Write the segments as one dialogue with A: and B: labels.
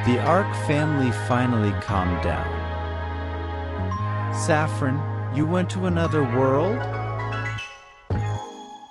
A: The Arc family finally calmed down. Saffron, you went to another world?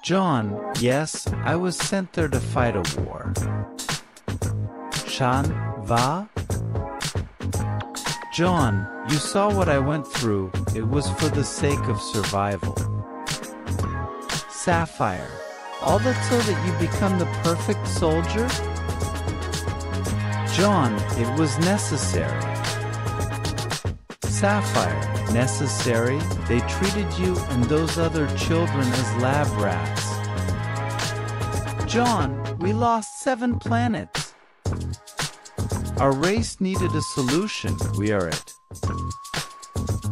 A: Jaune, yes, I was sent there to fight a war. Shan, va? Jaune, you saw what I went through, it was for the sake of survival. Sapphire, all that so that you become the perfect soldier? Jaune, it was necessary. Sapphire, necessary? They treated you and those other children as lab rats. Jaune, we lost 7 planets. Our race needed a solution, we are it.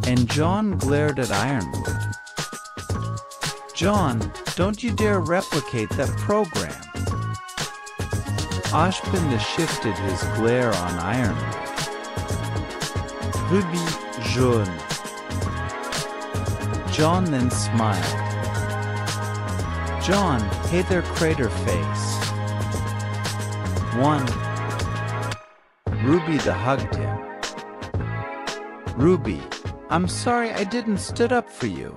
A: And Jaune glared at Ironwood. Jaune, don't you dare replicate that program. Ashbin shifted his glare on Ironwood. RWBY, Jaune. Jaune then smiled. Jaune, hey there, crater face. 1. RWBY hugged him. RWBY, I'm sorry I didn't stood up for you.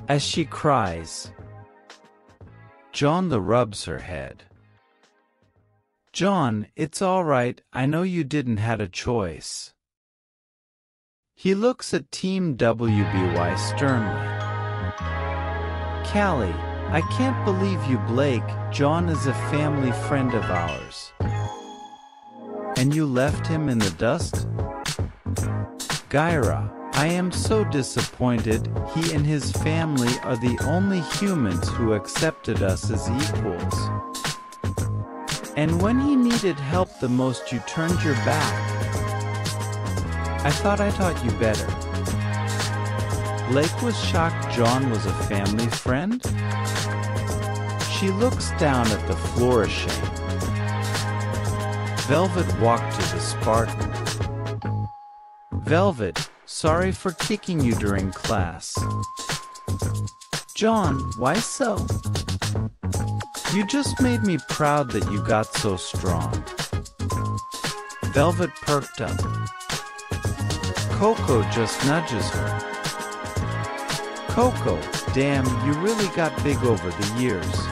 A: As she cries. Jaune rubs her head. Jaune, it's all right, I know you didn't had a choice. He looks at Team RWBY sternly. Callie, I can't believe you, Blake. Jaune is a family friend of ours. And you left him in the dust? Gyra, I am so disappointed. He and his family are the only humans who accepted us as equals. And when he needed help the most, you turned your back. I thought I taught you better. Blake was shocked Jaune was a family friend. She looks down at the floor ashamed. Velvet walked to the Spartan. Velvet, sorry for kicking you during class. Jaune, why so? You just made me proud that you got so strong. Velvet perked up. Coco just nudges her. Coco, damn, you really got big over the years.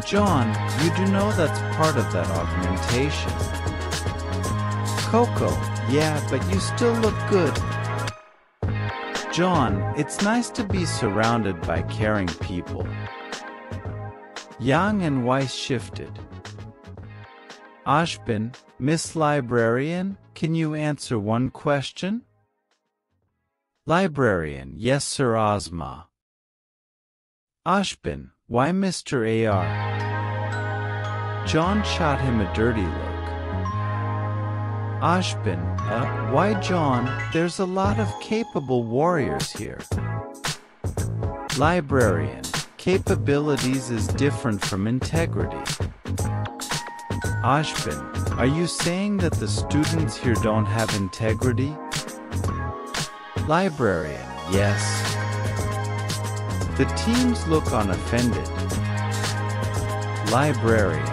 A: Jaune, you do know that's part of that augmentation. Coco, yeah, but you still look good. Jaune, it's nice to be surrounded by caring people. Yang and Weiss shifted. Ashbin, Miss Librarian, can you answer one question? Librarian, yes sir Ozma. Ashbin, why Mr. AR? Jaune shot him a dirty look. Ashbin, why Jaune, there's a lot of capable warriors here. Librarian, capabilities is different from integrity. Ashbin, are you saying that the students here don't have integrity? Librarian, yes. The teams look unoffended. Librarian,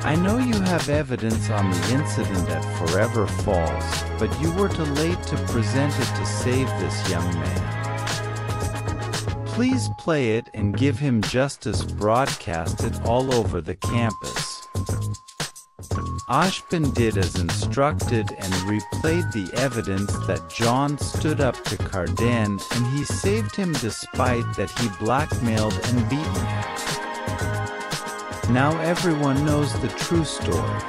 A: I know you have evidence on the incident at Forever Falls, but you were too late to present it to save this young man. Please play it and give him justice broadcasted all over the campus. Ashbin did as instructed and replayed the evidence that Jaune stood up to Cardan and he saved him despite that he blackmailed and beaten him. Now everyone knows the true story.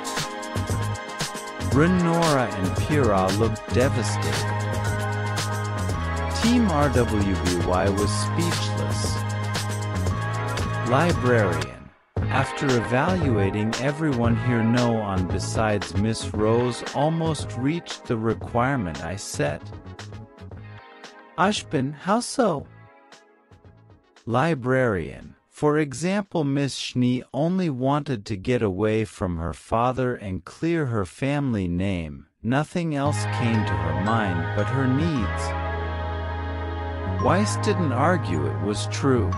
A: Renora and Pyrrha looked devastated. Team RWBY was speechless. Librarian, after evaluating everyone here no one besides Miss Rose almost reached the requirement I set. Ashbin, how so? Librarian, for example Miss Schnee only wanted to get away from her father and clear her family name, nothing else came to her mind but her needs. Weiss didn't argue it was true.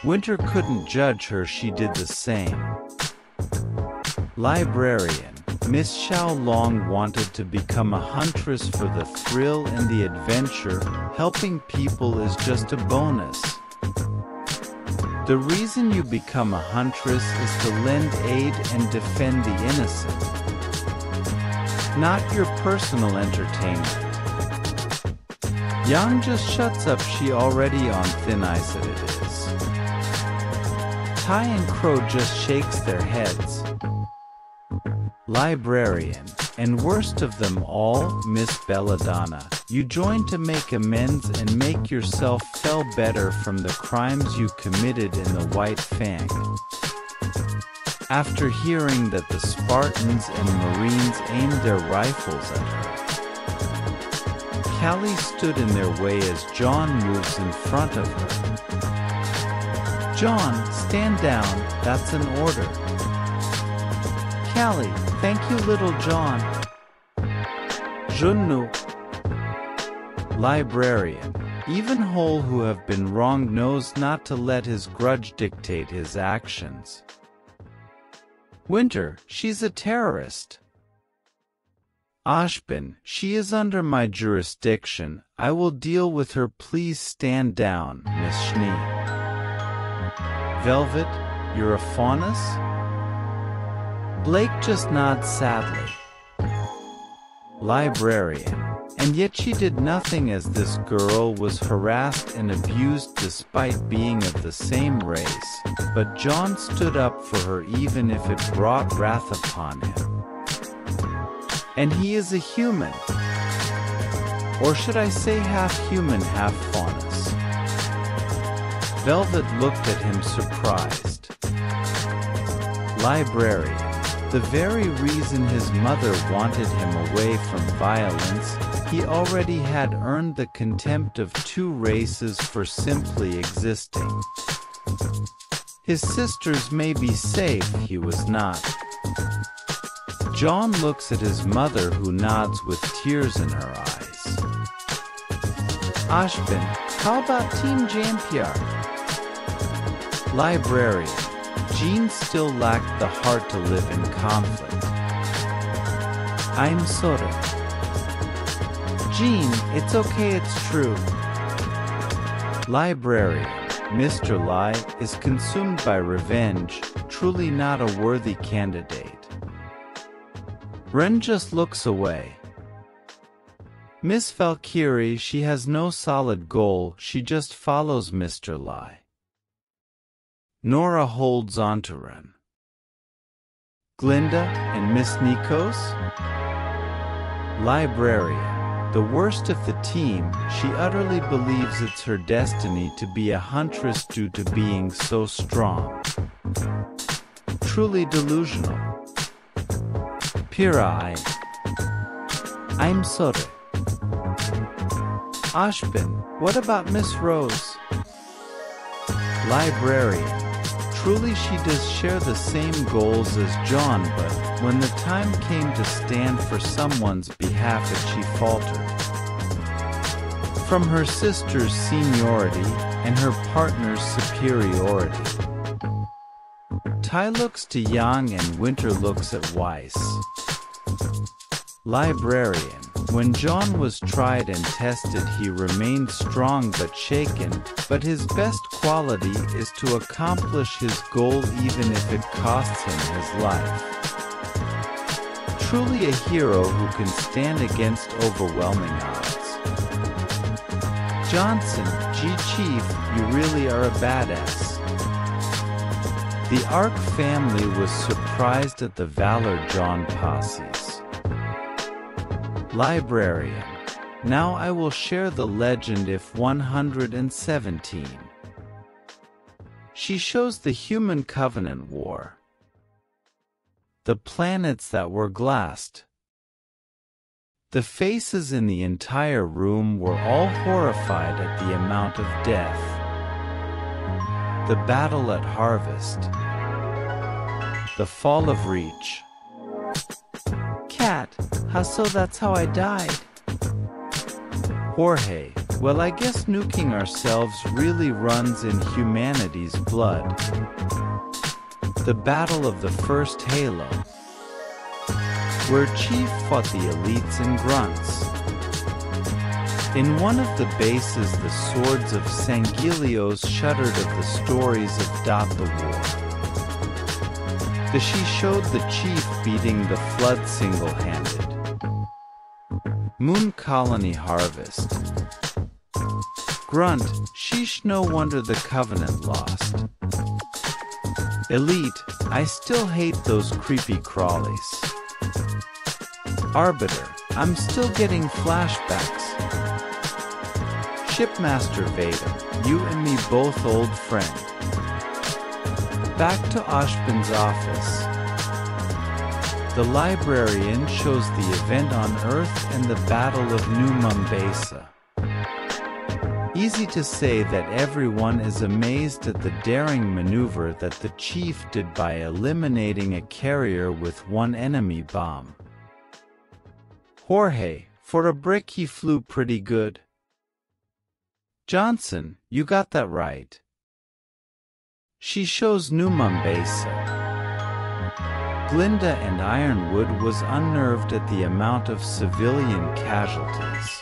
A: Winter couldn't judge her, she did the same. Librarian. Miss Xiaolong wanted to become a huntress for the thrill and the adventure. Helping people is just a bonus. The reason you become a huntress is to lend aid and defend the innocent, not your personal entertainment. Yang just shuts up. She already on thin ice that it is. Tai and Crow just shakes their heads. Librarian. And worst of them all, Miss Belladonna, you joined to make amends and make yourself feel better from the crimes you committed in the White Fang. After hearing that the Spartans and Marines aimed their rifles at her, Callie stood in their way as Jaune moves in front of her. Jaune, stand down, that's an order. Callie, thank you, little Jaune. Junnu. Librarian. Even Hole, who have been wronged, knows not to let his grudge dictate his actions. Winter, she's a terrorist. Ashbin, she is under my jurisdiction. I will deal with her. Please stand down, Miss Schnee. Velvet, you're a faunus? Blake just nods sadly. Librarian. And yet she did nothing, as this girl was harassed and abused despite being of the same race, but Jaune stood up for her even if it brought wrath upon him. And he is a human. Or should I say half human, half faunus? Velvet looked at him surprised. Librarian. The very reason his mother wanted him away from violence, he already had earned the contempt of two races for simply existing. His sisters may be safe, he was not. Jaune looks at his mother, who nods with tears in her eyes. Ashbin, how about Team Jean-Pierre? Librarian. Jean still lacked the heart to live in conflict. I'm sorry. Jean, it's okay, it's true. Librarian. Mr. Lai is consumed by revenge, truly not a worthy candidate. Ren just looks away. Miss Valkyrie, she has no solid goal, she just follows Mr. Lai. Nora holds on to Ren. Glinda and Miss Nikos? Librarian. The worst of the team, she utterly believes it's her destiny to be a huntress due to being so strong. Truly delusional. Pira, I'm sorry. Ashbin, what about Miss Rose? Librarian. Truly she does share the same goals as Jaune, but when the time came to stand for someone's behalf, she faltered. From her sister's seniority and her partner's superiority. Tai looks to Yang and Winter looks at Weiss. Librarian. When Jaune was tried and tested, he remained strong but shaken, but his best quality is to accomplish his goal even if it costs him his life. Truly a hero who can stand against overwhelming odds. Johnson, Chief, you really are a badass. The Arc family was surprised at the valor Jaune posses. Librarian. Now I will share the legend if 117. She shows the Human Covenant War. The planets that were glassed. The faces in the entire room were all horrified at the amount of death. The battle at Harvest. The fall of Reach. Cat, so that's how I died. Jorge, well, I guess nuking ourselves really runs in humanity's blood. the Battle of the First Halo, where Chief fought the elites and grunts. In one of the bases, the swords of Sangelios shuddered at the stories of the War. She showed the Chief beating the Flood single-handed. Moon Colony Harvest. Grunt, sheesh, no wonder the Covenant lost. Elite, I still hate those creepy crawlies. Arbiter, I'm still getting flashbacks. Shipmaster Vader, you and me both old friend. Back to Oshpin's office. The librarian shows the event on Earth and the Battle of New Mombasa. Easy to say that everyone is amazed at the daring maneuver that the Chief did by eliminating a carrier with one enemy bomb. Jorge, for a brick he flew pretty good. Johnson, you got that right. She shows New Mombasa. Glinda and Ironwood was unnerved at the amount of civilian casualties.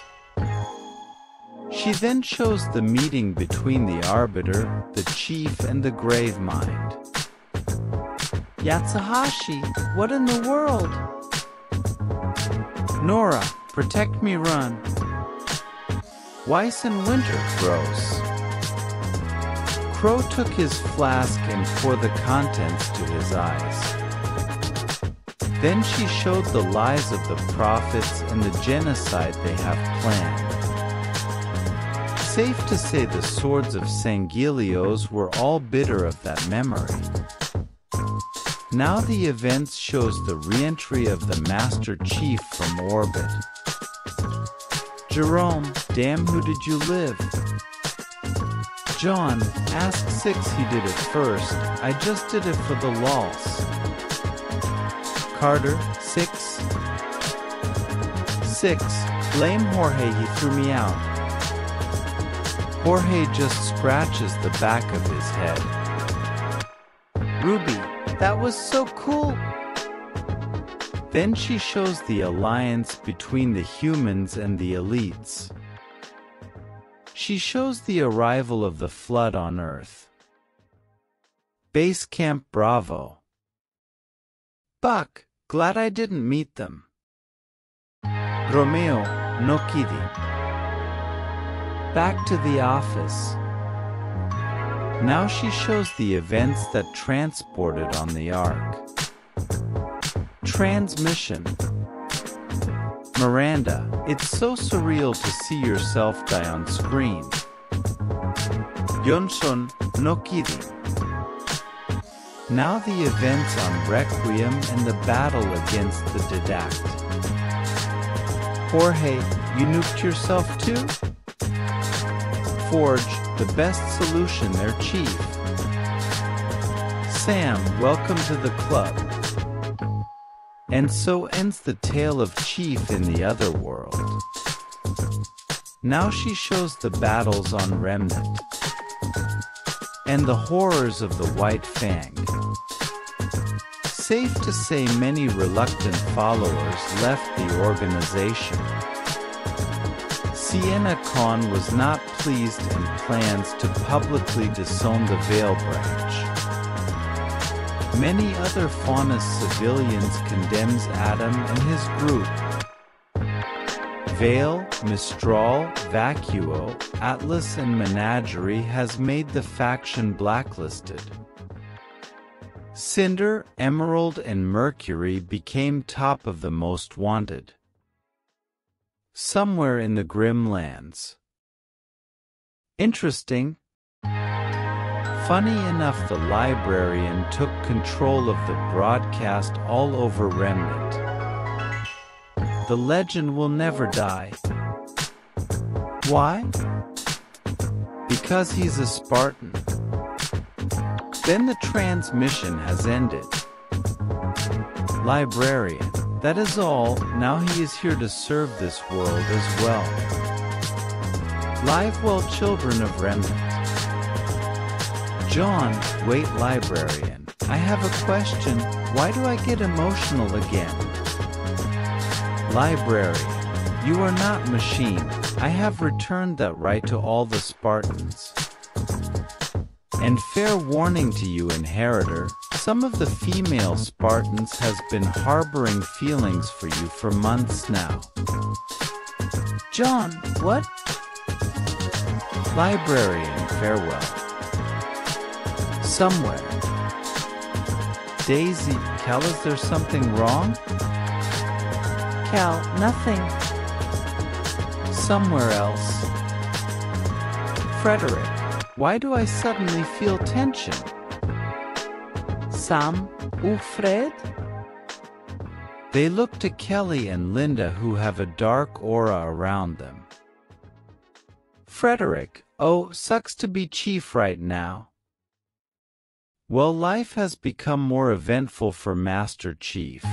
A: She then shows the meeting between the Arbiter, the Chief, and the Gravemind. Yatsuhashi, what in the world? Nora, protect me, run. Weiss and Winter, gross. Crow took his flask and poured the contents to his eyes. Then she showed the lies of the prophets and the genocide they have planned. Safe to say the swords of Sangelios were all bitter of that memory. Now the events shows the re-entry of the Master Chief from orbit. Jerome, damn, who did you live? John, ask Six, he did it first, I just did it for the lols. Carter, Six, blame Jorge, he threw me out. Jorge just scratches the back of his head. Ruby, that was so cool. Then she shows the alliance between the humans and the elites. She shows the arrival of the Flood on Earth. Base Camp Bravo. Buck, glad I didn't meet them. Romeo, no kidding. Back to the office. Now she shows the events that transported on the Ark. Transmission. Miranda, it's so surreal to see yourself die on screen. Yonson, no kidding. Now the events on Requiem and the battle against the Didact. Jorge, you nuked yourself too? Forge, the best solution there, Chief. Sam, welcome to the club. And so ends the tale of Chief in the other world. Now she shows the battles on Remnant and the horrors of the White Fang. Safe to say many reluctant followers left the organization. Sienna Khan was not pleased and plans to publicly disown the Veil branch. Many other Faunus civilians condemns Adam and his group. Veil, Mistral, Vacuo, Atlas and Menagerie has made the faction blacklisted. Cinder, Emerald and Mercury became top of the most wanted. Somewhere in the Grim Lands. Interesting. Funny enough, the librarian took control of the broadcast all over Remnant. The legend will never die. Why? Because he's a Spartan. Then the transmission has ended. Librarian, that is all, now he is here to serve this world as well. Live well, children of Remnant. John, wait, librarian, I have a question. Why do I get emotional again? Library. You are not machine. I have returned that right to all the Spartans. And fair warning to you, inheritor, some of the female Spartans has been harboring feelings for you for months now.
B: Jaune, what?
A: Librarian, farewell. Somewhere. Daisy, Cal, is there something wrong?
B: Cal, nothing.
A: Somewhere else. Frederick, why do I suddenly feel tension?
B: Sam, Fred?
A: They look to Kelly and Linda, who have a dark aura around them. Frederick, oh, sucks to be chief right now. Well, life has become more eventful for Master Chief.